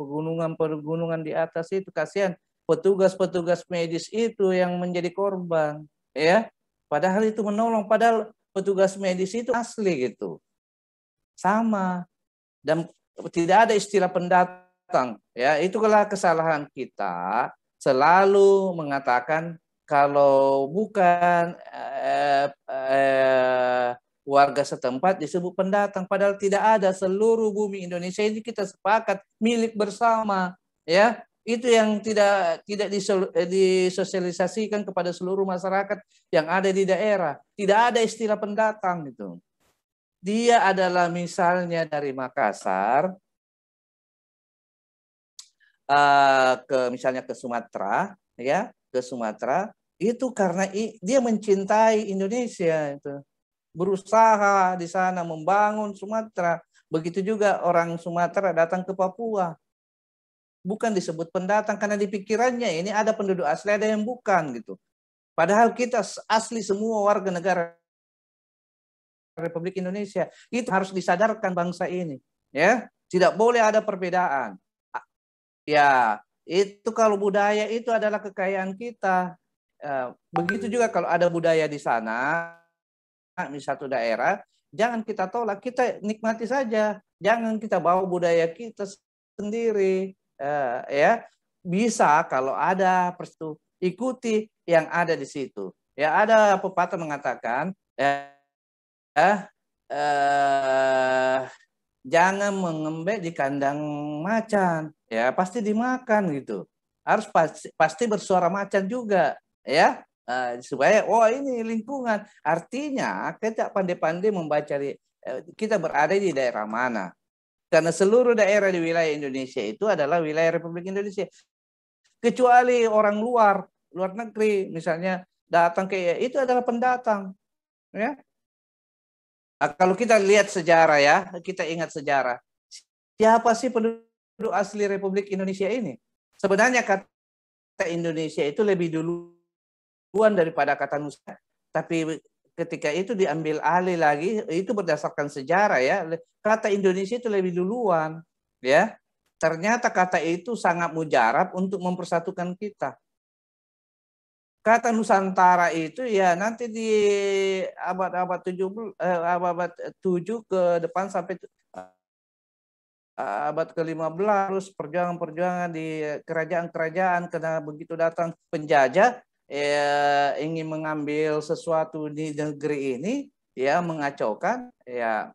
pegunungan-pegunungan di atas itu, kasihan petugas-petugas medis itu yang menjadi korban, ya. Padahal itu menolong, padahal petugas medis itu asli gitu. Sama, dan tidak ada istilah pendatang, ya. Itulah kesalahan kita, selalu mengatakan kalau bukan warga setempat disebut pendatang, padahal tidak ada. Seluruh bumi Indonesia ini kita sepakat milik bersama, ya. Itu yang tidak disosialisasikan kepada seluruh masyarakat yang ada di daerah. Tidak ada istilah pendatang gitu. Dia adalah misalnya dari Makassar misalnya ke Sumatera, ya, ke Sumatera itu karena dia mencintai Indonesia itu. Berusaha di sana membangun Sumatera. Begitu juga orang Sumatera datang ke Papua. Bukan disebut pendatang karena di pikirannya ini ada penduduk asli, ada yang bukan gitu. Padahal kita asli semua warga negara Republik Indonesia. Itu harus disadarkan bangsa ini, ya. Tidak boleh ada perbedaan. Ya, itu kalau budaya itu adalah kekayaan kita. Begitu juga kalau ada budaya di sana, di satu daerah, jangan kita tolak, kita nikmati saja. Jangan kita bawa budaya kita sendiri. Ya, bisa kalau ada persetu, ikuti yang ada di situ. Ya, ada pepatah mengatakan, jangan mengembek di kandang macan, ya pasti dimakan gitu. Harus pasti bersuara macan juga, ya. Supaya ini lingkungan, artinya kita pandai-pandai membaca kita berada di daerah mana, karena seluruh daerah di wilayah Indonesia itu adalah wilayah Republik Indonesia, kecuali orang luar negeri misalnya datang ke itu adalah pendatang, ya. Kalau kita lihat sejarah, ya, kita ingat sejarah, siapa sih penduduk asli Republik Indonesia ini? Sebenarnya kata Indonesia itu lebih duluan daripada kata Nusa. Tapi ketika itu diambil alih lagi, itu berdasarkan sejarah, ya. Kata Indonesia itu lebih duluan, ya. Ternyata kata itu sangat mujarab untuk mempersatukan kita. Kata Nusantara itu ya nanti di abad 7 ke depan sampai abad ke-15, perjuangan-perjuangan di kerajaan-kerajaan karena begitu datang penjajah ingin mengambil sesuatu di negeri ini, ya, mengacaukan, ya,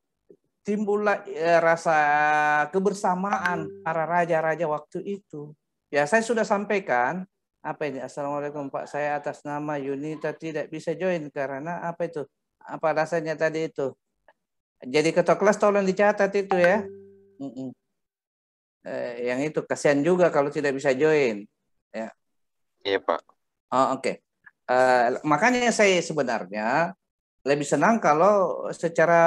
timbullah rasa kebersamaan para raja-raja waktu itu. Ya, saya sudah sampaikan apa ini. Assalamualaikum Pak, saya atas nama Yunita tidak bisa join karena apa itu? Apa rasanya tadi itu? Jadi ketua kelas tolong dicatat itu, ya. Yang itu kasihan juga kalau tidak bisa join, ya. Iya Pak. Oke. Makanya saya sebenarnya lebih senang kalau secara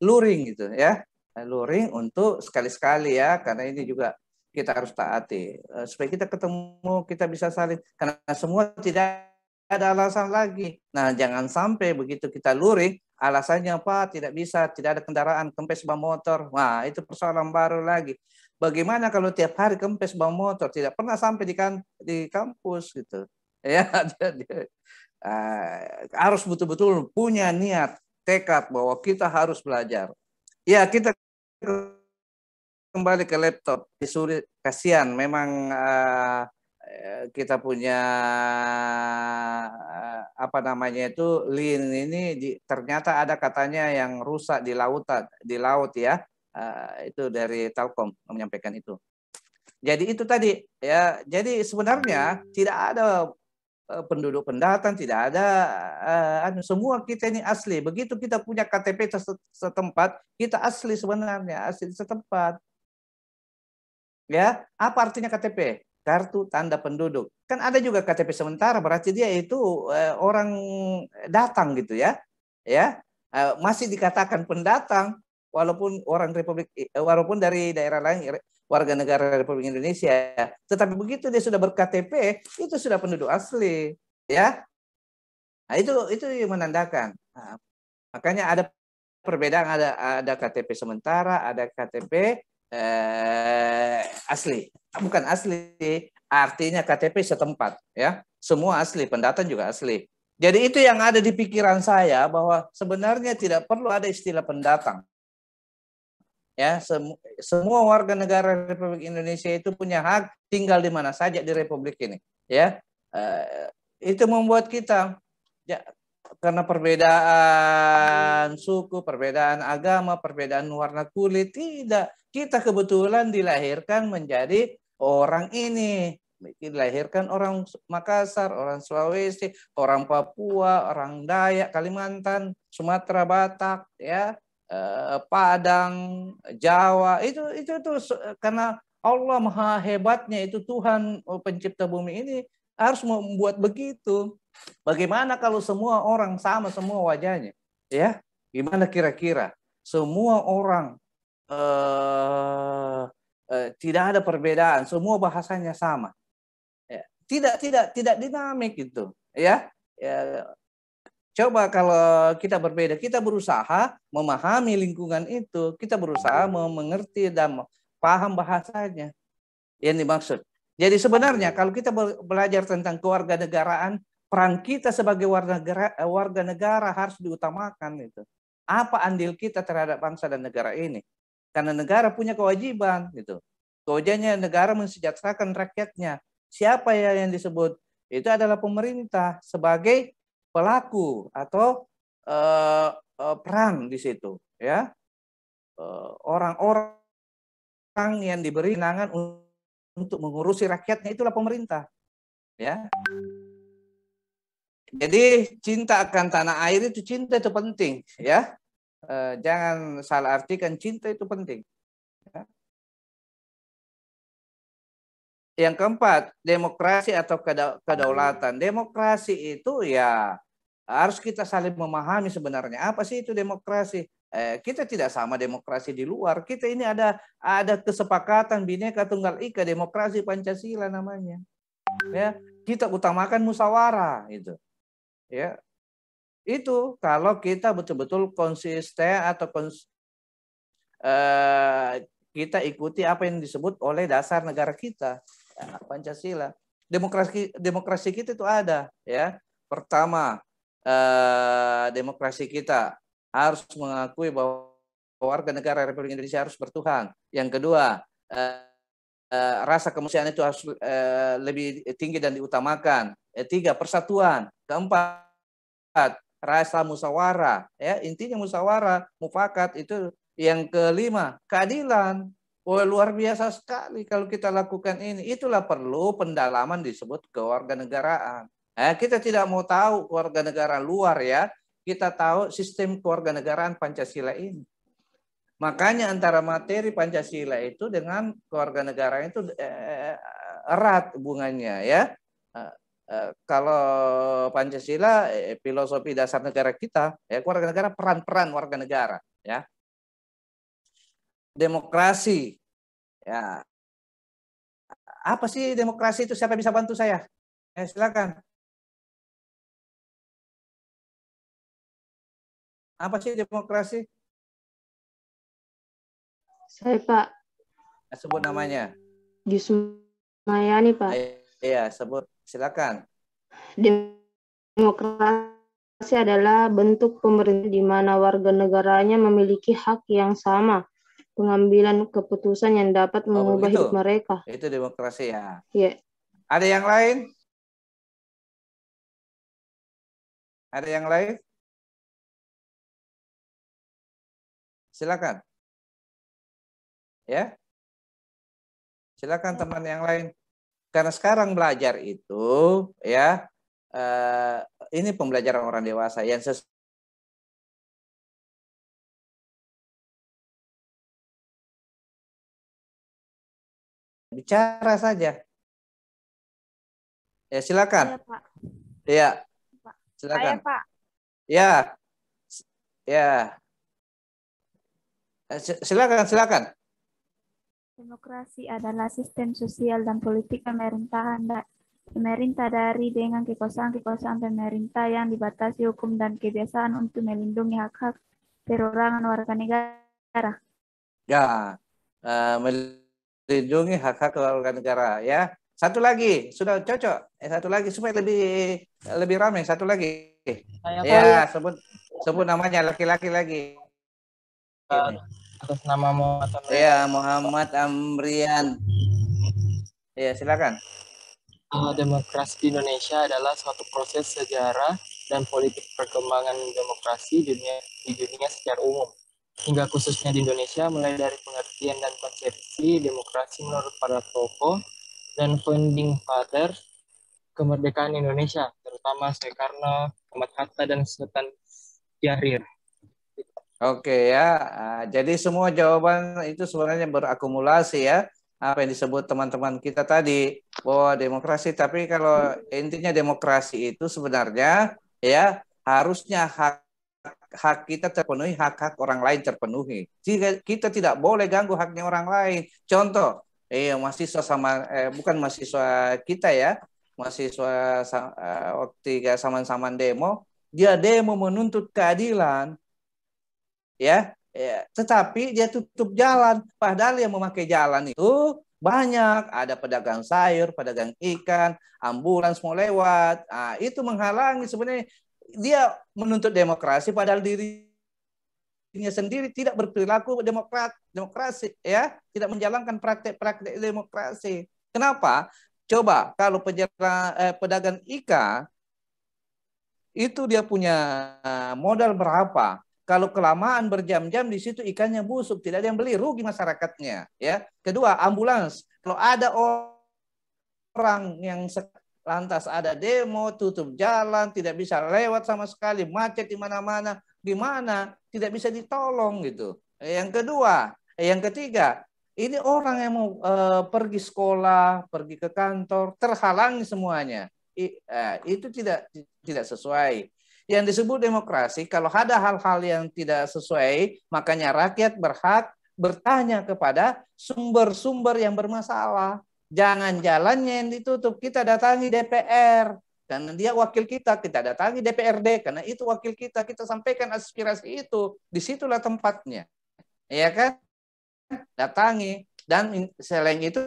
luring gitu, ya. Luring untuk sekali-sekali, ya, karena ini juga kita harus taati supaya kita ketemu, kita bisa saling, karena semua tidak ada alasan lagi. Nah, jangan sampai begitu kita luring, alasannya apa? Tidak bisa, tidak ada kendaraan, kempes bawa motor. Wah, itu persoalan baru lagi. Bagaimana kalau tiap hari kempes bawa motor, tidak pernah sampai di kampus gitu. Ya, harus betul-betul punya niat, tekad bahwa kita harus belajar. Ya, kita kembali ke laptop. Disuruh, kasihan memang kita punya apa namanya itu lin ini ternyata ada katanya yang rusak di laut, ya. Itu dari Telkom menyampaikan itu. Jadi itu tadi, ya. Jadi sebenarnya tidak ada penduduk pendatang, tidak ada semua kita ini asli. Begitu kita punya KTP setempat, kita asli sebenarnya, asli setempat. Ya, apa artinya KTP? Kartu tanda penduduk. Kan ada juga KTP sementara, berarti dia itu orang datang gitu, ya. Ya, masih dikatakan pendatang walaupun walaupun dari daerah lain, warga negara Republik Indonesia. Tetapi begitu dia sudah ber-KTP, itu sudah penduduk asli, ya. Nah, itu yang menandakan. Nah, makanya ada perbedaan, ada KTP sementara, ada KTP asli. Bukan asli, artinya KTP setempat, ya. Semua asli, pendatang juga asli. Jadi itu yang ada di pikiran saya, bahwa sebenarnya tidak perlu ada istilah pendatang. Ya, semua warga negara Republik Indonesia itu punya hak tinggal di mana saja di Republik ini. Ya, itu membuat kita, ya, karena perbedaan suku, perbedaan agama, perbedaan warna kulit, tidak. Kita kebetulan dilahirkan menjadi orang ini. Dilahirkan orang Makassar, orang Sulawesi, orang Papua, orang Dayak, Kalimantan, Sumatera, Batak, ya, Padang, Jawa. Itu karena Allah maha hebatnya, itu Tuhan pencipta bumi ini harus membuat begitu. Bagaimana kalau semua orang sama semua wajahnya? Ya, gimana kira-kira? Semua orang tidak ada perbedaan, semua bahasanya sama. Ya, tidak dinamik gitu. Ya, coba kalau kita berbeda, kita berusaha memahami lingkungan itu, kita berusaha mengerti dan paham bahasanya. Yang dimaksud. Jadi sebenarnya kalau kita belajar tentang kewarganegaraan, peran kita sebagai warga negara harus diutamakan itu. Apa andil kita terhadap bangsa dan negara ini? Karena negara punya kewajiban gitu. Kewajibannya negara mensejahterakan rakyatnya. Siapa yang disebut? Itu adalah pemerintah sebagai pelaku atau peran di situ, ya. Orang-orang yang diberi kewenangan untuk mengurusi rakyatnya itulah pemerintah, ya. Jadi cinta akan tanah air itu, cinta itu penting, ya. Jangan salah artikan, cinta itu penting. Ya. Yang keempat, demokrasi atau kedaulatan. Demokrasi itu ya harus kita saling memahami sebenarnya apa sih itu demokrasi. Kita tidak sama demokrasi di luar. Kita ini ada kesepakatan Bhinneka Tunggal Ika, demokrasi Pancasila namanya. Ya, kita utamakan musyawarah itu. Ya. Itu kalau kita betul-betul konsisten atau kita ikuti apa yang disebut oleh dasar negara kita, ya, Pancasila. Demokrasi kita itu ada, ya. Pertama, demokrasi kita harus mengakui bahwa warga negara Republik Indonesia harus bertuhan. Yang kedua, rasa kemanusiaan itu harus lebih tinggi dan diutamakan. Tiga, persatuan. Keempat, rasa musyawarah. Ya, intinya musyawarah, mufakat itu. Yang kelima, keadilan. Oh, luar biasa sekali kalau kita lakukan ini. Itulah perlu pendalaman disebut kewarganegaraan. Kita tidak mau tahu kewarganegaraan luar, ya. Kita tahu sistem kewarganegaraan Pancasila ini. Makanya antara materi Pancasila itu dengan kewarganegaraan itu erat hubungannya, ya. Kalau Pancasila filosofi dasar negara kita, ya, warga negara, peran warga negara, ya. Demokrasi, ya. Apa sih demokrasi itu? Siapa bisa bantu saya? Silakan. Apa sih demokrasi? Saya, Pak. Sebut namanya. Yusmayani, Pak. Iya, sebut. Silakan. Demokrasi adalah bentuk pemerintah di mana warga negaranya memiliki hak yang sama, pengambilan keputusan yang dapat mengubah hidup mereka. Itu demokrasi, ya. Iya. Ada yang lain? Ada yang lain? Silakan. Ya. Silakan teman yang lain. Karena sekarang belajar itu, ya, ini pembelajaran orang dewasa yang bicara saja. Ya, silakan. Saya, Pak. Ya. Pak. Silakan. Saya, Pak. Ya. Ya. Silakan. Demokrasi adalah sistem sosial dan politik pemerintahan pemerintah dari dengan kekuasaan pemerintah yang dibatasi hukum dan kebiasaan untuk melindungi hak-hak perorangan warga negara. Ya, melindungi hak-hak warga negara ya. Satu lagi sudah cocok. Satu lagi supaya lebih ramai. Satu lagi. Ya, sebut namanya laki-laki lagi. Atas nama Muhammad Amrian. Ya, Muhammad Amrian. Ya, silakan. Demokrasi di Indonesia adalah suatu proses sejarah dan politik perkembangan demokrasi di dunia secara umum. Hingga khususnya di Indonesia, mulai dari pengertian dan konsepsi demokrasi menurut para tokoh dan founding father kemerdekaan Indonesia, terutama Soekarno, Muhammad Hatta, dan Sultan Syahrir. Oke ya, jadi semua jawaban itu sebenarnya berakumulasi ya. Apa yang disebut teman-teman kita tadi bahwa demokrasi, tapi kalau intinya demokrasi itu sebenarnya ya harusnya hak kita terpenuhi, hak-hak orang lain terpenuhi. Jika kita tidak boleh ganggu haknya orang lain. Contoh, mahasiswa bukan mahasiswa kita ya, mahasiswa waktu sama-sama demo, dia demo menuntut keadilan. Ya, tetapi dia tutup jalan, padahal yang memakai jalan itu banyak, ada pedagang sayur, pedagang ikan, ambulans mau lewat. Itu menghalangi sebenarnya dia menuntut demokrasi padahal dirinya sendiri tidak berperilaku demokrasi ya, tidak menjalankan praktek-praktek demokrasi. Kenapa? Coba kalau pedagang ikan itu dia punya modal berapa? Kalau kelamaan berjam-jam di situ ikannya busuk, tidak ada yang beli, rugi masyarakatnya. Ya. Kedua, ambulans. Kalau ada orang yang lantas ada demo, tutup jalan, tidak bisa lewat sama sekali, macet di mana-mana, gimana? Tidak bisa ditolong gitu. Yang kedua, yang ketiga, ini orang yang mau pergi sekolah, pergi ke kantor, terhalangi semuanya. Itu tidak sesuai. Yang disebut demokrasi, kalau ada hal-hal yang tidak sesuai, makanya rakyat berhak bertanya kepada sumber-sumber yang bermasalah. Jangan jalannya yang ditutup, kita datangi DPR, karena dia wakil kita datangi DPRD, karena itu wakil kita sampaikan aspirasi itu, disitulah tempatnya. Ya kan? Datangi. Dan selain itu,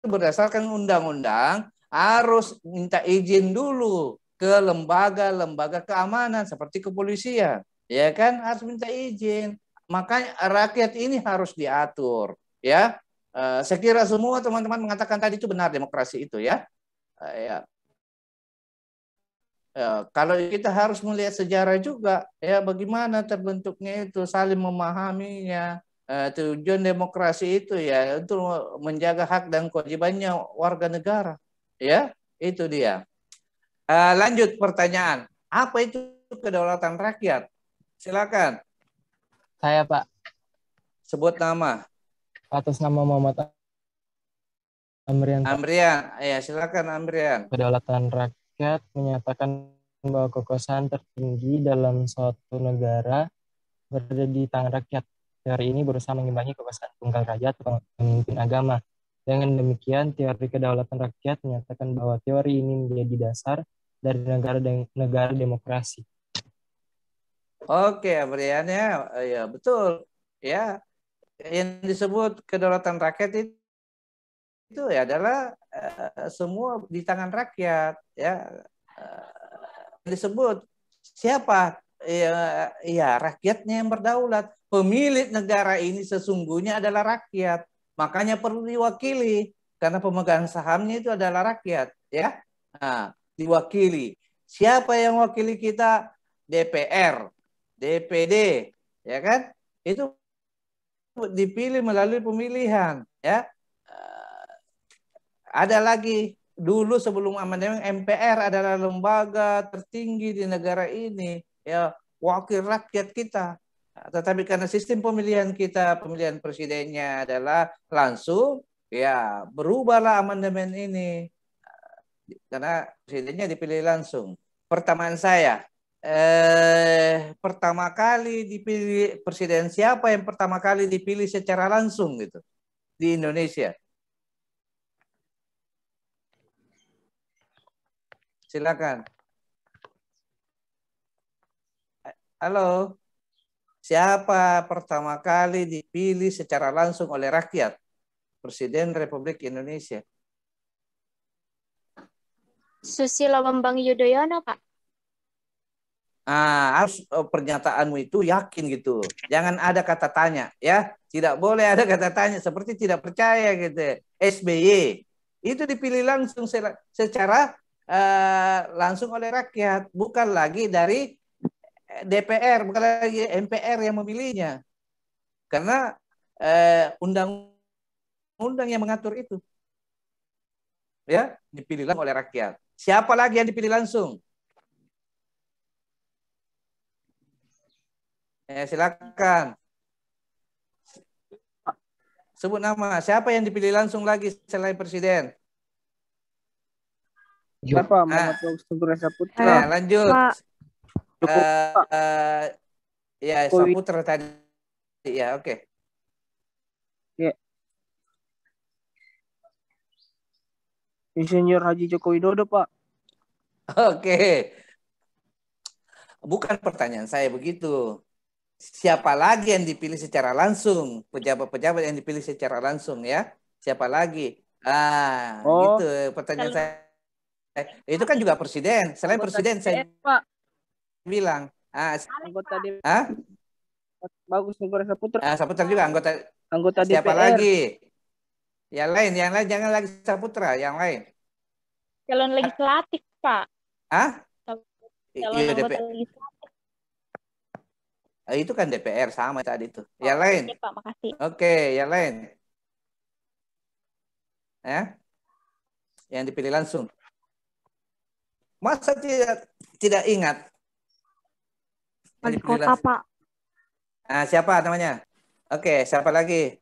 berdasarkan undang-undang, harus minta izin dulu ke lembaga-lembaga keamanan seperti kepolisian, ya kan, harus minta izin. Makanya rakyat ini harus diatur, ya. Saya kira semua teman-teman mengatakan tadi itu benar demokrasi itu, ya. Kalau kita harus melihat sejarah juga, ya bagaimana terbentuknya itu, saling memahaminya. Tujuan demokrasi itu ya untuk menjaga hak dan kewajibannya warga negara, ya itu dia. Lanjut pertanyaan. Apa itu kedaulatan rakyat? Silakan. Saya, Pak. Sebut nama. Atas nama Muhammad Amrian. Amrian. Ya, silakan Amrian. Kedaulatan rakyat menyatakan bahwa kekuasaan tertinggi dalam suatu negara berada di tangan rakyat. Teori ini berusaha mengimbangi kekuasaan tunggal raja atau pemimpin agama. Dengan demikian, teori kedaulatan rakyat menyatakan bahwa teori ini menjadi dasar dari negara demokrasi. Oke, Brian ya betul ya. Yang disebut kedaulatan rakyat itu ya adalah semua di tangan rakyat ya. Disebut siapa? Ya rakyatnya yang berdaulat. Pemilik negara ini sesungguhnya adalah rakyat. Makanya perlu diwakili karena pemegang sahamnya itu adalah rakyat ya. Nah, diwakili. Siapa yang wakili kita? DPR, DPD, ya kan? Itu dipilih melalui pemilihan, ya. Ada lagi dulu sebelum amandemen, MPR adalah lembaga tertinggi di negara ini, ya, wakil rakyat kita. Tetapi karena sistem pemilihan kita, pemilihan presidennya adalah langsung, ya berubahlah amandemen ini karena presidennya dipilih langsung. Pertanyaan saya, pertama kali dipilih presiden siapa yang pertama kali dipilih secara langsung gitu di Indonesia? Silakan. Halo. Siapa pertama kali dipilih secara langsung oleh rakyat? Presiden Republik Indonesia? Susilo Bambang Yudhoyono, Pak. Harus pernyataanmu itu yakin gitu. Jangan ada kata tanya, ya. Tidak boleh ada kata tanya seperti tidak percaya gitu. SBY itu dipilih langsung secara langsung oleh rakyat, bukan lagi dari DPR, bukan lagi MPR yang memilihnya. Karena undang-undang yang mengatur itu. Ya, dipilih langsung oleh rakyat. Siapa lagi yang dipilih langsung? Silakan. Sebut nama. Siapa yang dipilih langsung lagi selain presiden? Siapa? Muhammad Sugur Saputra. Lanjut. Ya, Saputra tadi. Ya, oke. Ya. Insinyur Haji Joko Widodo, Pak. Oke. Bukan pertanyaan saya begitu. Siapa lagi yang dipilih secara langsung? Pejabat-pejabat yang dipilih secara langsung, ya. Siapa lagi? Gitu pertanyaan saya. Itu kan juga presiden. Selain presiden saya bilang. Anggota DPR. Bagus Negara Saputra. Saputra juga anggota DPR. Siapa lagi? Yang lain jangan lagi Saputra, yang lain. Calon legislatif, Pak. Calon anggota legislatif. Itu kan DPR sama tadi itu. Yang lain. Oke, Pak, makasih. Oke, yang lain. Yang dipilih langsung. Masa tidak ingat? Wali kota, Pak. Siapa namanya? Oke, siapa lagi?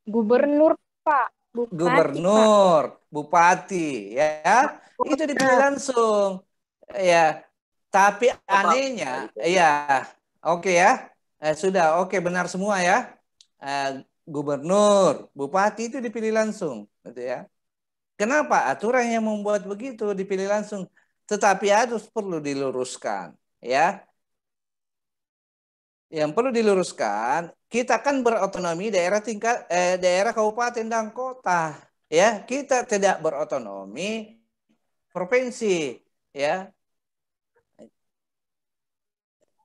Gubernur, Pak. Bupati, Gubernur, Pak. Bupati, ya. Itu dipilih langsung. Ya. Tapi anehnya, ya. Oke ya. Sudah, oke, benar semua ya. Gubernur, bupati itu dipilih langsung, gitu ya. Kenapa? Aturan yang membuat begitu dipilih langsung. Tetapi harus perlu diluruskan, ya. Yang perlu diluruskan, kita kan berotonomi daerah kabupaten dan kota, ya. Kita tidak berotonomi provinsi, ya.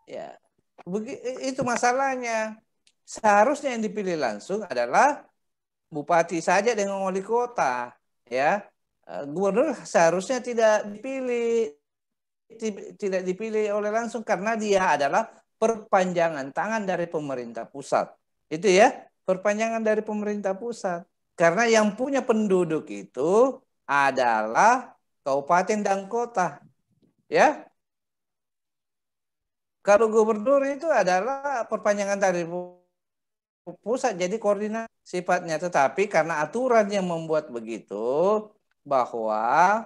Ya. Itu masalahnya. Seharusnya yang dipilih langsung adalah bupati saja dengan wali kota, ya. Gubernur seharusnya tidak dipilih oleh langsung karena dia adalah perpanjangan tangan dari pemerintah pusat. Itu ya, perpanjangan dari pemerintah pusat. Karena yang punya penduduk itu adalah kabupaten dan kota, ya. Kalau gubernur itu adalah perpanjangan dari pusat, jadi koordinat sifatnya. Tetapi karena aturan yang membuat begitu, bahwa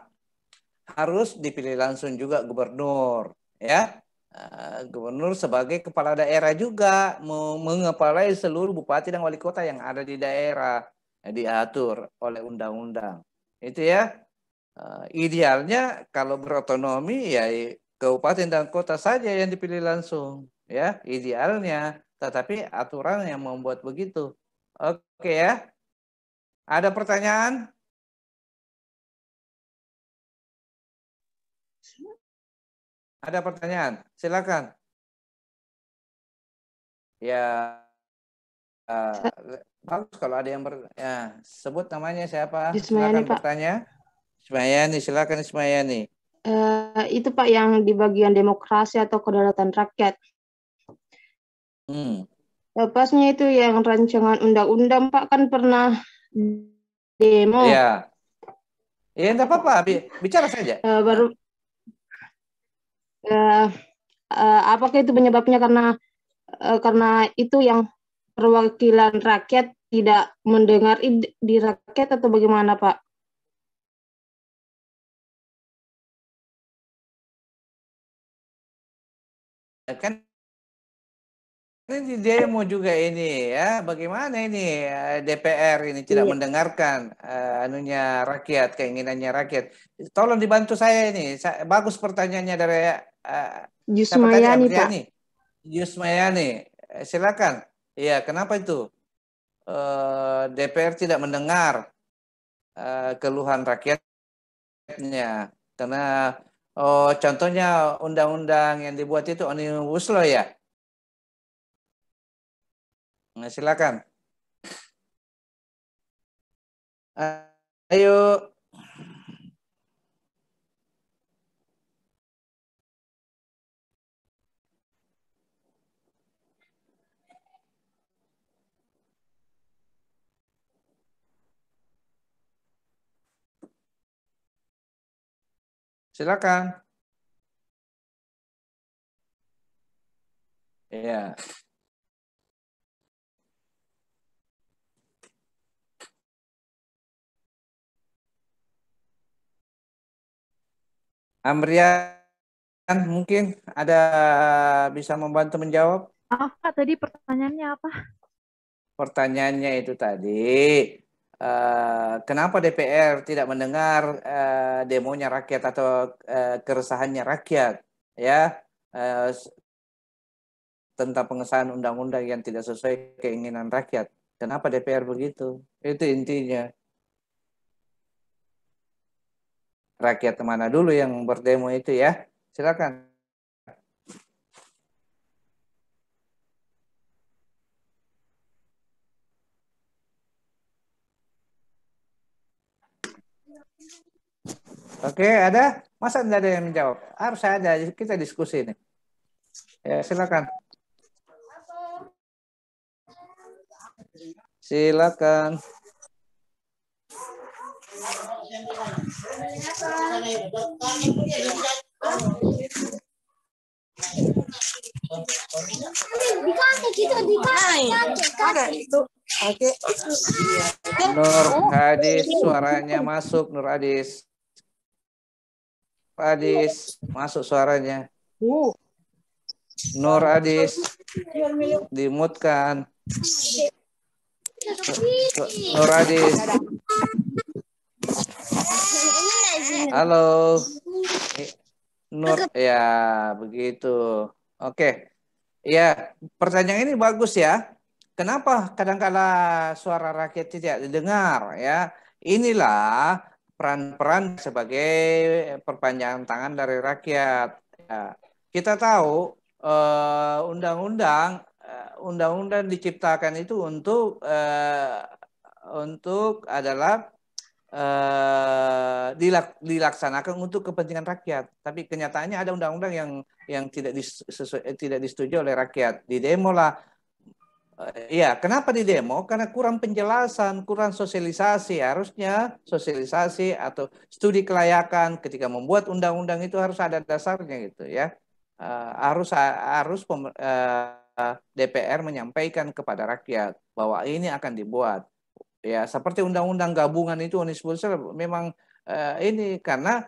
harus dipilih langsung juga gubernur, ya. Gubernur sebagai kepala daerah juga mengepalai seluruh bupati dan wali kota yang ada di daerah, diatur oleh undang-undang. Itu ya. Idealnya kalau berotonomi ya kabupaten dan kota saja yang dipilih langsung, ya, idealnya. Tetapi aturan yang membuat begitu. Oke ya. Ada pertanyaan? Ada pertanyaan? Silakan. Ya, bagus kalau ada yang sebut namanya siapa? Silakan bertanya. Ismayani, silakan Ismayani. Itu Pak yang di bagian demokrasi atau kedaulatan rakyat. Pasnya itu yang rancangan undang-undang Pak kan pernah demo. Iya. Ya enggak apa-apa, bicara saja. Apakah itu penyebabnya karena itu yang perwakilan rakyat tidak mendengar di rakyat atau bagaimana Pak? Kan ini demo juga ini ya, bagaimana ini DPR ini tidak mendengarkan rakyat, keinginannya rakyat. Tolong dibantu saya ini. Bagus pertanyaannya dari Yusmayani Pak. Yusmayani, silakan. Iya, kenapa itu? DPR tidak mendengar keluhan rakyatnya, karena contohnya undang-undang yang dibuat itu Omnibus Law ya. Nah, silakan. Ayo. Silakan. Ya. Amrian mungkin ada bisa membantu menjawab? Apa tadi pertanyaannya apa? Pertanyaannya itu tadi, kenapa DPR tidak mendengar demonya rakyat atau keresahannya rakyat, ya, tentang pengesahan undang-undang yang tidak sesuai keinginan rakyat. Kenapa DPR begitu? Itu intinya. Rakyat mana dulu yang berdemo itu ya? Silakan. Oke, ada? Masa tidak ada yang menjawab? Harus ada, kita diskusi ini. Ya, silakan. Silakan. Nur Hadis, suaranya masuk. Nur Hadis. Hadis, masuk suaranya. Nur Hadis, dimutkan. Nur Hadis. Halo. Nur, ya begitu. Oke. Ya, pertanyaan ini bagus ya. Kenapa kadang-kala suara rakyat tidak didengar ya? Inilah peran-peran sebagai perpanjangan tangan dari rakyat. Ya, kita tahu undang-undang diciptakan itu untuk adalah dilaksanakan untuk kepentingan rakyat. Tapi kenyataannya ada undang-undang yang tidak disetujui oleh rakyat. Di demo lah. Iya, kenapa di demo? Karena kurang penjelasan, kurang sosialisasi. Harusnya sosialisasi atau studi kelayakan ketika membuat undang-undang itu harus ada dasarnya gitu ya. Harus DPR menyampaikan kepada rakyat bahwa ini akan dibuat. Ya, seperti undang-undang gabungan itu Omnibus Law memang ini karena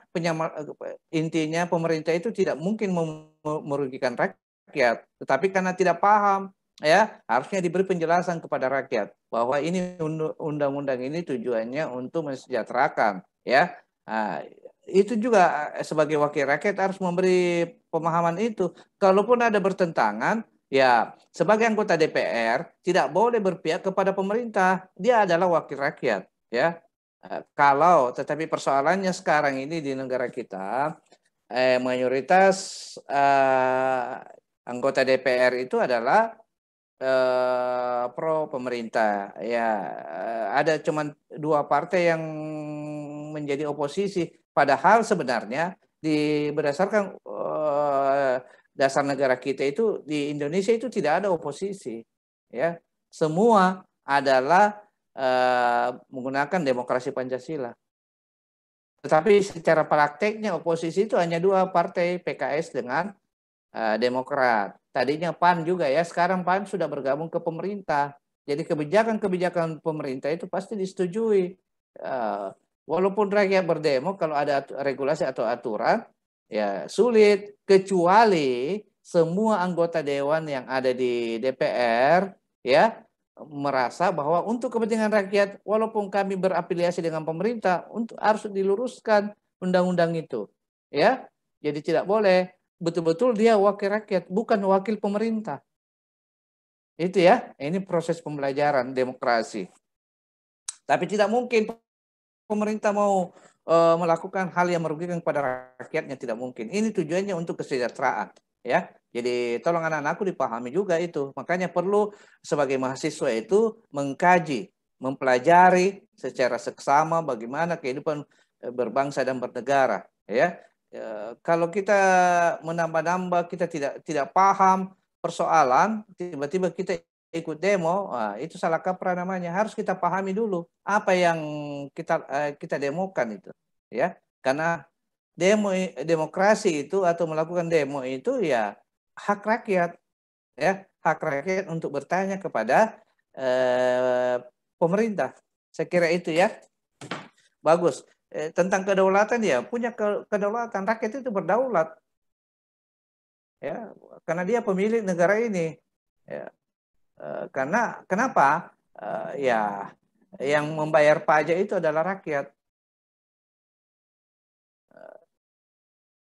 intinya pemerintah itu tidak mungkin merugikan rakyat, tetapi karena tidak paham ya harusnya diberi penjelasan kepada rakyat bahwa ini undang-undang ini tujuannya untuk mensejahterakan ya. Nah, itu juga sebagai wakil rakyat harus memberi pemahaman itu. Kalaupun ada bertentangan, ya, sebagai anggota DPR tidak boleh berpihak kepada pemerintah. Dia adalah wakil rakyat, ya. Tetapi persoalannya sekarang ini di negara kita, mayoritas anggota DPR itu adalah pro pemerintah. Ya, ada cuma 2 partai yang menjadi oposisi. Padahal sebenarnya berdasarkan dasar negara kita itu di Indonesia itu tidak ada oposisi, ya. Semua adalah menggunakan demokrasi Pancasila. Tetapi secara prakteknya oposisi itu hanya 2 partai, PKS dengan Demokrat. Tadinya PAN juga ya, sekarang PAN sudah bergabung ke pemerintah. Jadi kebijakan-kebijakan pemerintah itu pasti disetujui. Walaupun rakyat berdemo, kalau ada regulasi atau aturan, ya sulit, kecuali semua anggota dewan yang ada di DPR ya merasa bahwa untuk kepentingan rakyat, walaupun kami berafiliasi dengan pemerintah, harus diluruskan undang-undang itu, ya. Jadi tidak boleh, betul-betul dia wakil rakyat, bukan wakil pemerintah. Itu ya, ini proses pembelajaran demokrasi. Tapi tidak mungkin pemerintah mau melakukan hal yang merugikan kepada rakyatnya, tidak mungkin. Ini tujuannya untuk kesejahteraan, ya. Jadi tolong anak-anakku dipahami juga itu. Makanya perlu sebagai mahasiswa itu mengkaji, mempelajari secara seksama bagaimana kehidupan berbangsa dan bernegara, ya. Kalau kita menambah-nambah, kita tidak paham persoalan, tiba-tiba kita ikut demo, itu salah kaprah namanya. Harus kita pahami dulu apa yang kita demokan itu, ya. Karena demokrasi itu atau melakukan demo itu ya hak rakyat, ya, hak rakyat untuk bertanya kepada pemerintah. Saya kira itu ya. Bagus. Tentang kedaulatan ya, punya kedaulatan, rakyat itu berdaulat, ya, karena dia pemilik negara ini, ya. Karena kenapa? Ya, yang membayar pajak itu adalah rakyat.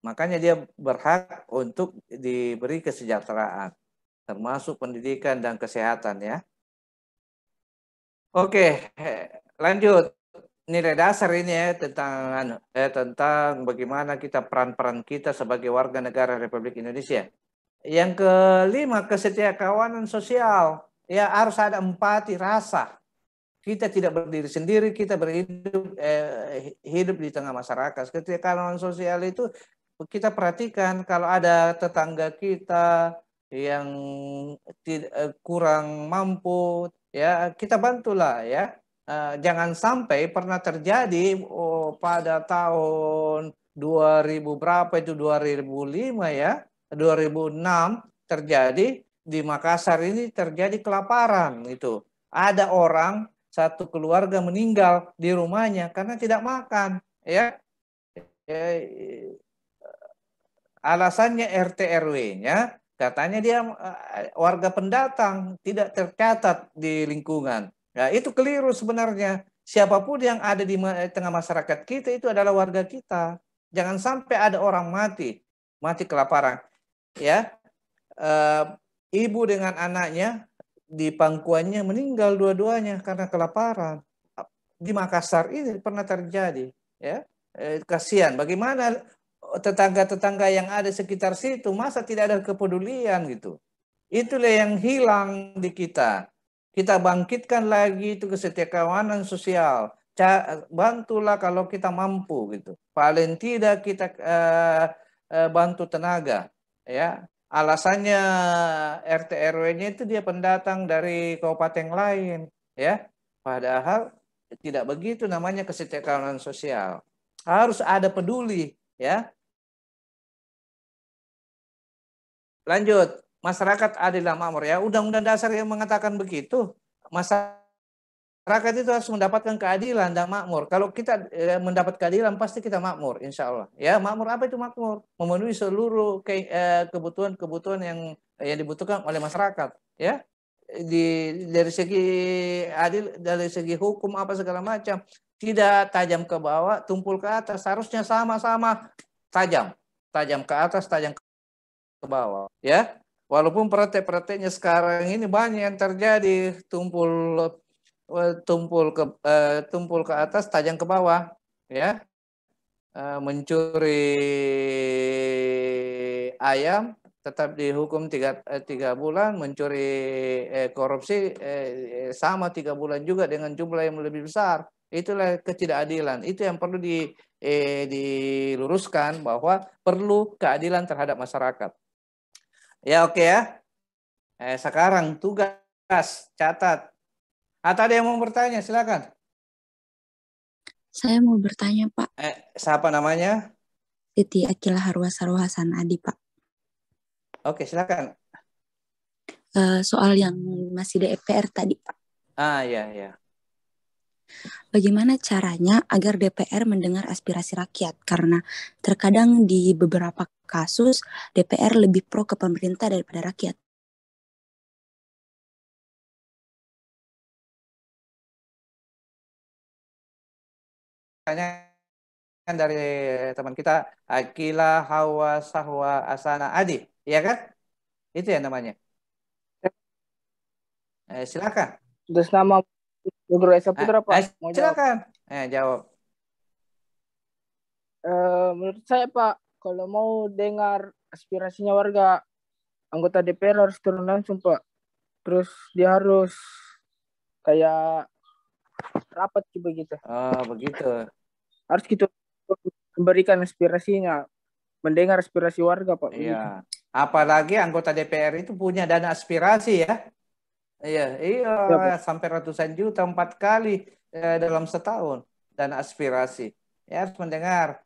Makanya dia berhak untuk diberi kesejahteraan, termasuk pendidikan dan kesehatan, ya. Oke, lanjut. Nilai dasar ini ya tentang bagaimana kita peran-peran kita sebagai warga negara Republik Indonesia. Yang kelima, kesetiakawanan sosial. Ya, harus ada empati rasa. Kita tidak berdiri sendiri, kita hidup di tengah masyarakat. Kesetiakawanan sosial itu kita perhatikan kalau ada tetangga kita yang kurang mampu, ya kita bantulah, ya. Jangan sampai pernah terjadi pada tahun 2000 berapa itu 2005 ya, 2006 terjadi di Makassar ini terjadi kelaparan itu. Ada orang satu keluarga meninggal di rumahnya karena tidak makan, ya. Alasannya RT RW-nya katanya dia warga pendatang, tidak tercatat di lingkungan. Ya, itu keliru sebenarnya. Siapapun yang ada di tengah masyarakat kita itu adalah warga kita. Jangan sampai ada orang mati kelaparan. Ya, ibu dengan anaknya di pangkuannya meninggal dua-duanya karena kelaparan. Di Makassar ini pernah terjadi. Ya, kasihan. Bagaimana tetangga-tetangga yang ada sekitar situ, masa tidak ada kepedulian gitu. Itulah yang hilang di kita. Kita bangkitkan lagi itu kesetiakawanan sosial. Bantulah kalau kita mampu gitu. Paling tidak kita bantu tenaga, ya. Alasannya RT RW-nya itu dia pendatang dari kabupaten lain, ya. Padahal tidak begitu namanya kesetiakawanan sosial. Harus ada peduli, ya. Lanjut, masyarakat adil dan makmur, ya. Undang-undang dasar yang mengatakan begitu. Masyarakat itu harus mendapatkan keadilan dan makmur. Kalau kita mendapat keadilan pasti kita makmur, insya Allah. Ya, makmur apa itu makmur? Memenuhi seluruh kebutuhan yang dibutuhkan oleh masyarakat, ya. Dari segi adil, dari segi hukum apa segala macam, tidak tajam ke bawah, tumpul ke atas, harusnya sama-sama tajam ke atas, tajam ke bawah, ya. Walaupun praktek-prakteknya sekarang ini banyak yang terjadi, tumpul ke atas, tajam ke bawah, ya. Mencuri ayam tetap dihukum 3 bulan, mencuri korupsi sama 3 bulan juga dengan jumlah yang lebih besar. Itulah ketidakadilan. Itu yang perlu diluruskan, bahwa perlu keadilan terhadap masyarakat. Ya, oke ya. Sekarang tugas catat. Atau ada yang mau bertanya? Silakan. Saya mau bertanya, Pak. Siapa namanya? Siti Akila Harwasarwa Hasan Adi, Pak. Oke, silakan. Soal yang masih DPR tadi, Pak. Ya. Bagaimana caranya agar DPR mendengar aspirasi rakyat? Karena terkadang di beberapa kasus DPR lebih pro ke pemerintah daripada rakyat. Dari teman kita Akila Hawa Sahwa Asana Adi, ya kan? Itu ya namanya. Silakan. Atas nama Gubernur Esa Putra, Pak. Silakan. Jawab. Menurut saya, Pak, kalau mau dengar aspirasinya warga, anggota DPR harus turun langsung, Pak. Terus dia harus kayak rapat begitu. Oh, begitu. Harus kita memberikan aspirasinya, mendengar aspirasi warga, Pak. Iya. Apalagi anggota DPR itu punya dana aspirasi ya. Iya, Ya, sampai ratusan juta 4 kali dalam setahun dana aspirasi. Ya harus mendengar.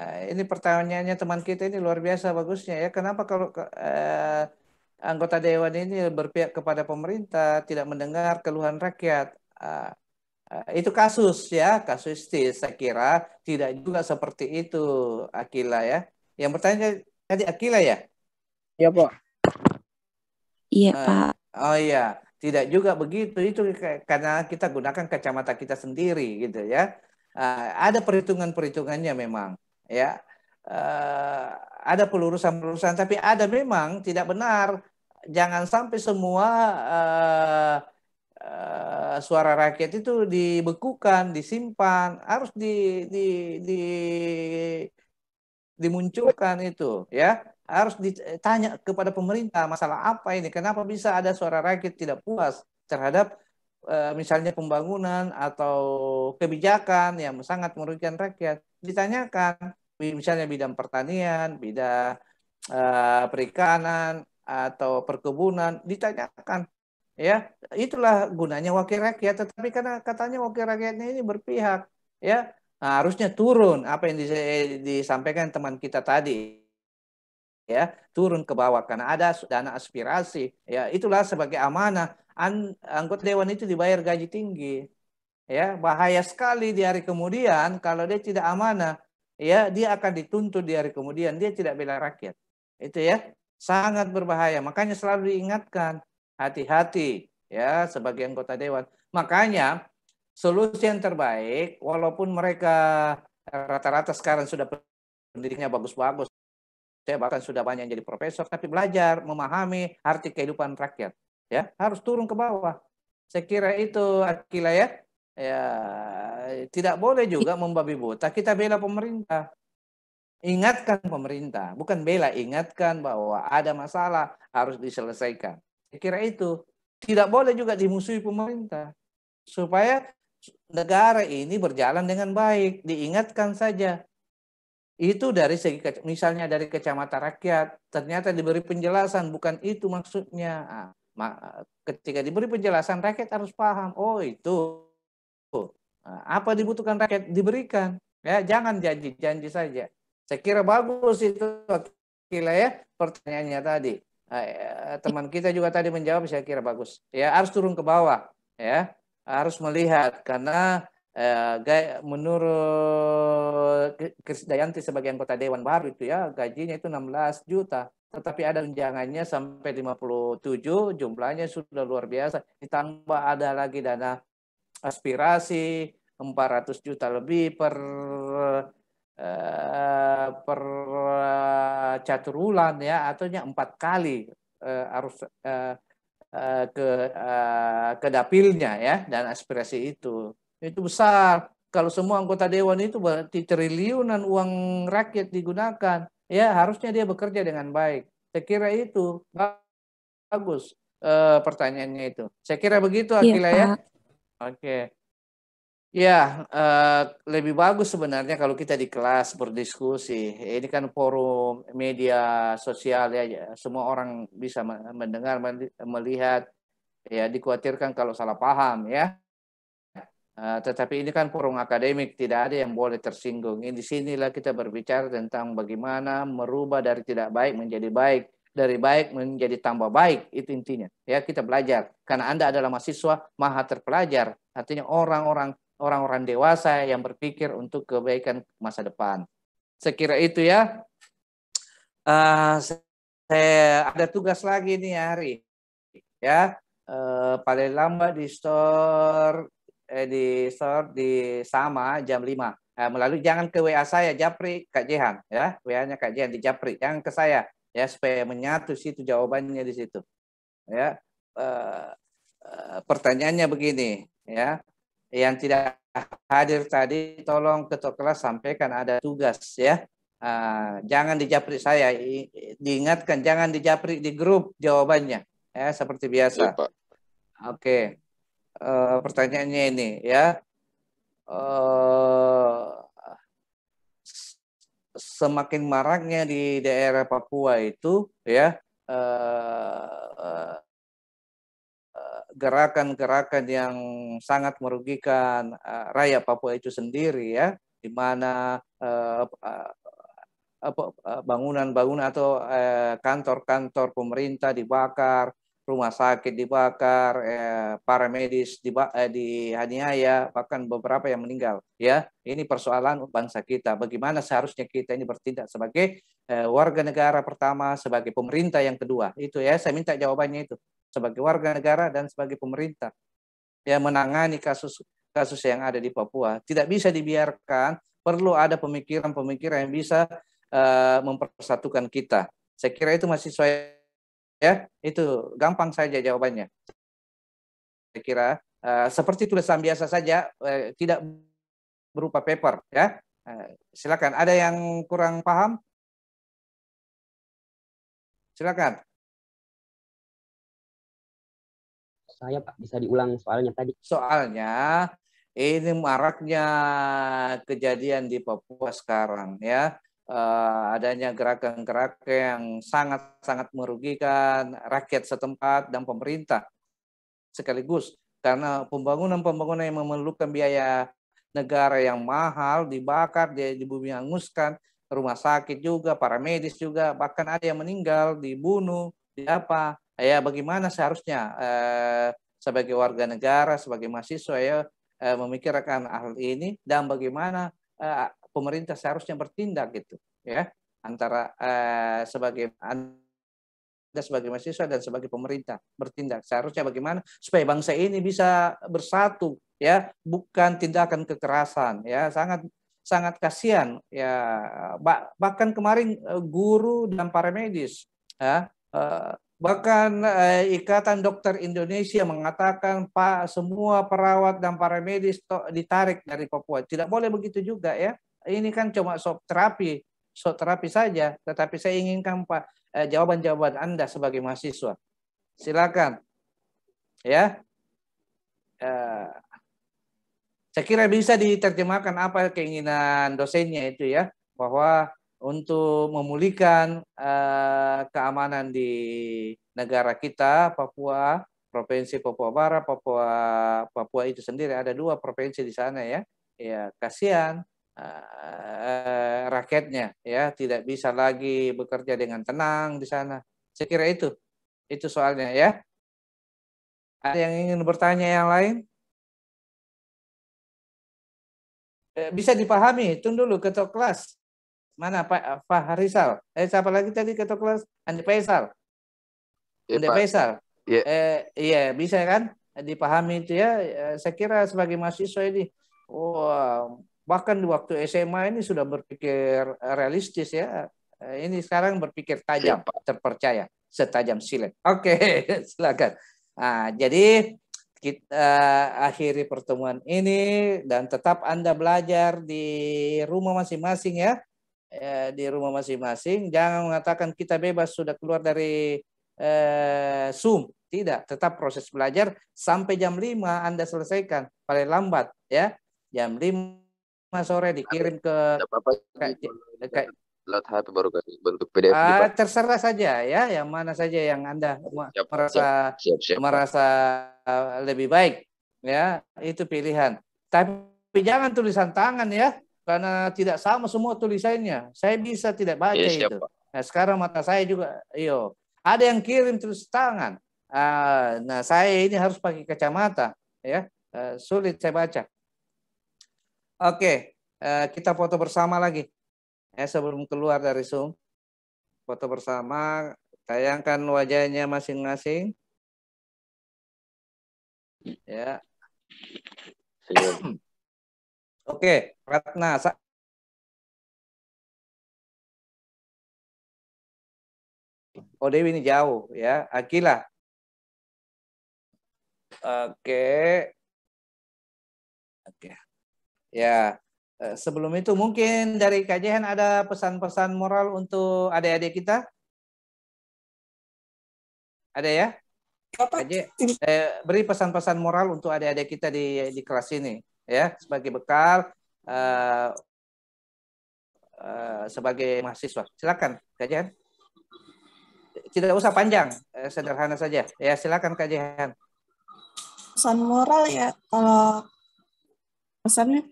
Ini pertanyaannya teman kita ini luar biasa bagusnya ya. Kenapa kalau anggota dewan ini berpihak kepada pemerintah, tidak mendengar keluhan rakyat? Itu kasus ya, kasustis. Saya kira tidak juga seperti itu, Akila ya. Yang bertanya tadi Akila ya? Iya, Pak. Iya, Pak. Oh iya, tidak juga begitu. Itu karena kita gunakan kacamata kita sendiri gitu ya. Ada perhitungan-perhitungannya memang ya. Ada pelurusan-pelurusan, tapi ada memang tidak benar. Jangan sampai semua suara rakyat itu dibekukan, disimpan, harus dimunculkan itu ya. Harus ditanya kepada pemerintah masalah apa ini, kenapa bisa ada suara rakyat tidak puas terhadap misalnya pembangunan atau kebijakan yang sangat merugikan rakyat. Ditanyakan misalnya bidang pertanian, bidang perikanan atau perkebunan, ditanyakan ya. Itulah gunanya wakil rakyat. Tetapi karena katanya wakil rakyatnya ini berpihak ya. Nah, harusnya turun apa yang disampaikan teman kita tadi ya, turun ke bawah karena ada dana aspirasi ya. Itulah sebagai amanah anggota dewan itu dibayar gaji tinggi ya. Bahaya sekali di hari kemudian kalau dia tidak amanah ya, dia akan dituntut di hari kemudian, dia tidak bela rakyat. Itu ya, sangat berbahaya. Makanya selalu diingatkan, hati-hati ya sebagai anggota dewan. Makanya solusi yang terbaik, walaupun mereka rata-rata sekarang sudah pendidikannya bagus-bagus, saya bahkan sudah banyak jadi profesor, tapi belajar memahami arti kehidupan rakyat, ya harus turun ke bawah. Saya kira itu Akila ya. Ya tidak boleh juga membabi buta. Kita bela pemerintah, ingatkan pemerintah, bukan bela, ingatkan bahwa ada masalah harus diselesaikan. Saya kira itu tidak boleh juga dimusuhi pemerintah, supaya negara ini berjalan dengan baik. Diingatkan saja. Itu dari segi, misalnya dari kacamata rakyat, ternyata diberi penjelasan, bukan itu maksudnya. Ketika diberi penjelasan, rakyat harus paham. Oh itu, apa dibutuhkan rakyat diberikan. Ya jangan janji-janji saja. Saya kira bagus itu, Akila ya, pertanyaannya tadi. Teman kita juga tadi menjawab, saya kira bagus. Ya harus turun ke bawah, ya harus melihat karena menurut Krisdayanti sebagai anggota Dewan baru itu ya, gajinya itu 16 juta. Tetapi ada tunjangannya sampai 57, jumlahnya sudah luar biasa. Ditambah ada lagi dana aspirasi 400 juta lebih per catur bulan ya, artinya 4 kali harus ke dapilnya ya, dan aspirasi itu besar. Kalau semua anggota dewan itu berarti triliunan uang rakyat digunakan. Ya harusnya dia bekerja dengan baik. Saya kira itu bagus pertanyaannya itu. Saya kira begitu Akila ya. Oke. Ya lebih bagus sebenarnya kalau kita di kelas berdiskusi. Ini kan forum media sosial ya. Semua orang bisa mendengar, melihat. Ya dikhawatirkan kalau salah paham ya. Tetapi ini kan forum akademik, tidak ada yang boleh tersinggung. Di sinilah kita berbicara tentang bagaimana merubah dari tidak baik menjadi baik, dari baik menjadi tambah baik. Itu intinya. Ya kita belajar. Karena Anda adalah mahasiswa maha terpelajar. Artinya orang-orang dewasa yang berpikir untuk kebaikan masa depan. Saya kira itu ya. Saya ada tugas lagi nih hari. Ya. Paling lambat di store di sama jam 5. Melalui jangan ke WA saya Japri Kak Jehan ya, WA-nya Kak Jehan di Japri, jangan ke saya ya, supaya menyatu situ jawabannya di situ ya. pertanyaannya begini, ya. Yang tidak hadir tadi, tolong ketua kelas sampaikan ada tugas, ya. Jangan dijapri saya, diingatkan jangan dijapri di grup jawabannya, ya, seperti biasa. Ya, Pak. Oke, pertanyaannya ini, ya. Semakin maraknya di daerah Papua itu, ya, gerakan-gerakan yang sangat merugikan rakyat Papua itu sendiri, ya, di mana bangunan-bangunan atau kantor-kantor pemerintah dibakar, rumah sakit dibakar, para medis dianiaya, bahkan beberapa yang meninggal. Ya, ini persoalan bangsa kita. Bagaimana seharusnya kita ini bertindak sebagai warga negara pertama, sebagai pemerintah yang kedua. Itu ya, saya minta jawabannya itu. Sebagai warga negara dan sebagai pemerintah yang menangani kasus yang ada di Papua. Tidak bisa dibiarkan, perlu ada pemikiran-pemikiran yang bisa mempersatukan kita. Saya kira itu mahasiswa, ya, itu gampang saja jawabannya. Saya kira seperti tulisan biasa saja, tidak berupa paper, ya. Silakan, ada yang kurang paham? Silakan. Saya, Pak, bisa diulang soalnya tadi. Soalnya ini maraknya kejadian di Papua sekarang, ya. Adanya gerakan-gerakan yang sangat-sangat merugikan rakyat setempat dan pemerintah sekaligus, karena pembangunan-pembangunan yang memerlukan biaya negara yang mahal dibakar, dibumi hanguskan, rumah sakit juga, para medis juga, bahkan ada yang meninggal, dibunuh, di apa. Ya, bagaimana seharusnya sebagai warga negara, sebagai mahasiswa, ya, memikirkan hal ini, dan bagaimana pemerintah seharusnya bertindak gitu, ya, antara sebagai Anda sebagai mahasiswa dan sebagai pemerintah bertindak seharusnya bagaimana supaya bangsa ini bisa bersatu, ya, bukan tindakan kekerasan, ya, sangat kasihan, ya, bahkan kemarin guru dan para medis, ya, bahkan Ikatan Dokter Indonesia mengatakan Pak, semua perawat dan para medis ditarik dari Papua. Tidak boleh begitu juga, ya. Ini kan cuma shock terapi saja. Tetapi saya inginkan Pak jawaban-jawaban Anda sebagai mahasiswa. Silakan, ya. Saya kira bisa diterjemahkan apa keinginan dosennya itu, ya, bahwa untuk memulihkan keamanan di negara kita, Papua, Provinsi Papua Barat, Papua itu sendiri ada 2 provinsi di sana, ya. Ya, kasihan rakyatnya, ya, tidak bisa lagi bekerja dengan tenang di sana. Saya kira itu soalnya, ya. Ada yang ingin bertanya yang lain? Bisa dipahami, tunggu dulu ketua kelas. Mana Pak Harisal? Siapa lagi tadi ketua kelas? Andi Faisal. Ya, Andi Pak. Faisal. Ya. Iya, bisa kan? Dipahami itu, ya. Saya kira sebagai mahasiswa ini, bahkan di waktu SMA ini sudah berpikir realistis, ya. Ini sekarang berpikir tajam, terpercaya, setajam silet. Oke, silakan. Nah, jadi kita akhiri pertemuan ini dan tetap Anda belajar di rumah masing-masing, ya. Di rumah masing-masing, jangan mengatakan kita bebas sudah keluar dari Zoom. Tidak, tetap proses belajar sampai jam 5 Anda selesaikan paling lambat, ya. Jam 5 sore dikirim ke lewat HP baru bentuk PDF. Terserah saja, ya, yang mana saja yang Anda merasa lebih baik, ya, itu pilihan. Tapi jangan tulisan tangan, ya, karena tidak sama semua tulisannya. Saya bisa tidak baca itu. Nah, sekarang mata saya juga, ada yang kirim tulis tangan. Nah, saya ini harus pakai kacamata, ya, sulit saya baca. Oke, kita foto bersama lagi. Sebelum keluar dari Zoom, foto bersama, tayangkan wajahnya masing-masing. Ya. Oke, Ratna. Oh, Dewi ini jauh, ya. Akila. Oke. Oke. Ya. Sebelum itu mungkin dari Kak Jehan ada pesan-pesan moral untuk adik-adik kita? Ada ya? Kak beri pesan-pesan moral untuk adik-adik kita di kelas ini ya, sebagai bekal sebagai mahasiswa. Silakan Kak Jehan. Tidak usah panjang, sederhana saja. Ya, silakan Kak Jehan. Pesan moral ya, kalau pesannya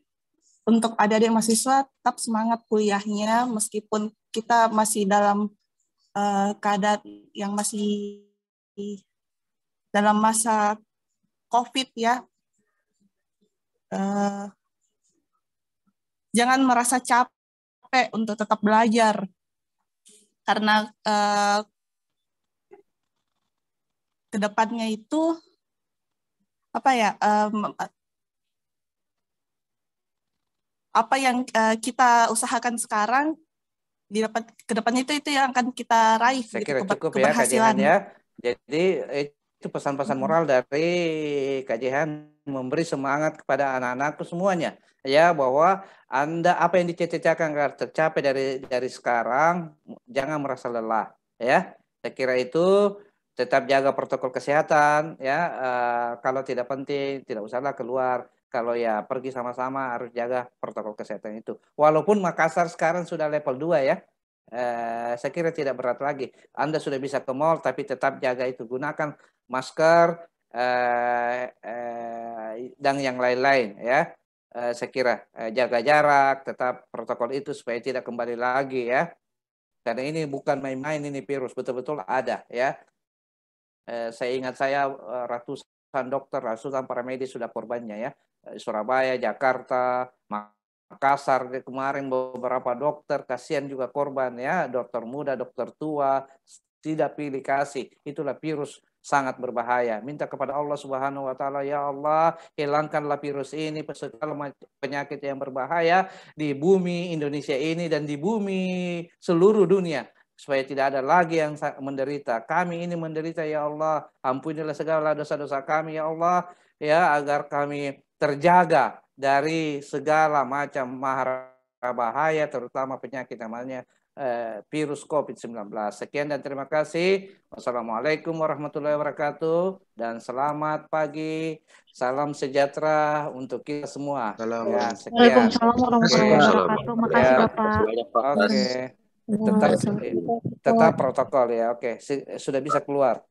untuk adik-adik mahasiswa tetap semangat kuliahnya meskipun kita masih dalam keadaan yang masih dalam masa COVID ya. Jangan merasa capek untuk tetap belajar karena kedepannya itu apa ya, apa yang kita usahakan sekarang di kedepannya itu yang akan kita raih. Saya kira cukup ya Kak Jehan ya. Jadi itu pesan-pesan moral dari Kak Jehan, memberi semangat kepada anak-anakku semuanya ya, bahwa Anda apa yang dicita-citakan agar tercapai dari sekarang, jangan merasa lelah ya. Saya kira itu tetap jaga protokol kesehatan ya. Kalau tidak penting tidak usahlah keluar. Kalau ya pergi sama-sama harus jaga protokol kesehatan itu. Walaupun Makassar sekarang sudah level 2 ya. Saya kira tidak berat lagi. Anda sudah bisa ke mall tapi tetap jaga itu. Gunakan masker dan yang lain-lain ya. Saya kira jaga jarak, tetap protokol itu supaya tidak kembali lagi ya. Karena ini bukan main-main, ini virus betul-betul ada ya. Saya ingat ratusan dokter, ratusan para medis sudah korbannya ya. Surabaya, Jakarta, Makassar kemarin beberapa dokter, kasihan juga korban ya, dokter muda, dokter tua, tidak pilih kasih. Itulah virus sangat berbahaya. Minta kepada Allah Subhanahu wa taala, ya Allah, hilangkanlah virus ini, segala penyakit yang berbahaya di bumi Indonesia ini dan di bumi seluruh dunia, supaya tidak ada lagi yang menderita. Kami ini menderita ya Allah, ampunilah segala dosa-dosa kami ya Allah, ya, agar kami terjaga dari segala macam mahara bahaya, terutama penyakit namanya virus COVID-19. Sekian dan terima kasih. Wassalamualaikum warahmatullahi wabarakatuh dan selamat pagi. Salam sejahtera untuk kita semua. Ya, sekian. Waalaikumsalam warahmatullahi wabarakatuh. Makasih Bapak. Oke. Tetap protokol ya. Oke, sudah bisa keluar.